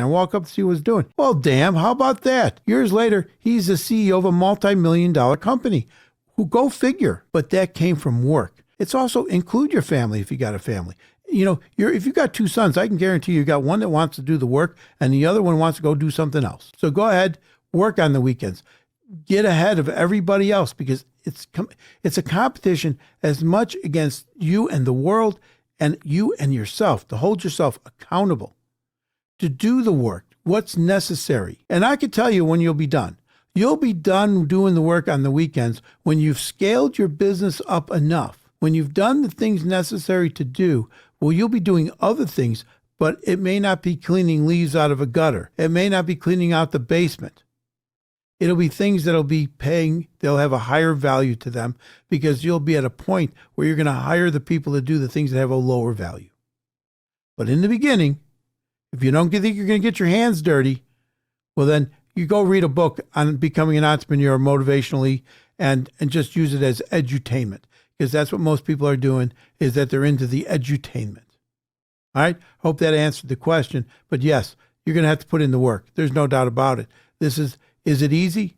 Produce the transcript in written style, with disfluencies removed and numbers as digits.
I walk up to see what he's doing. Well, damn, how about that? Years later, he's the CEO of a multi-million-dollar company. Who go figure? But that came from work. It's also include your family if you got a family. You know, if you got two sons, I can guarantee you got one that wants to do the work and the other one wants to go do something else. So go ahead, work on the weekends. Get ahead of everybody else because it's a competition as much against you and the world and you and yourself to hold yourself accountable, to do the work, what's necessary. And I can tell you when you'll be done. You'll be done doing the work on the weekends when you've scaled your business up enough. When you've done the things necessary to do, well, you'll be doing other things, but it may not be cleaning leaves out of a gutter. It may not be cleaning out the basement. It'll be things that'll be paying, they'll have a higher value to them because you'll be at a point where you're going to hire the people to do the things that have a lower value. But in the beginning, if you don't think you're going to get your hands dirty, well, then you go read a book on becoming an entrepreneur motivationally and just use it as edutainment because that's what most people are doing is that they're into the edutainment. All right. Hope that answered the question. But yes, you're going to have to put in the work. There's no doubt about it. Is it easy?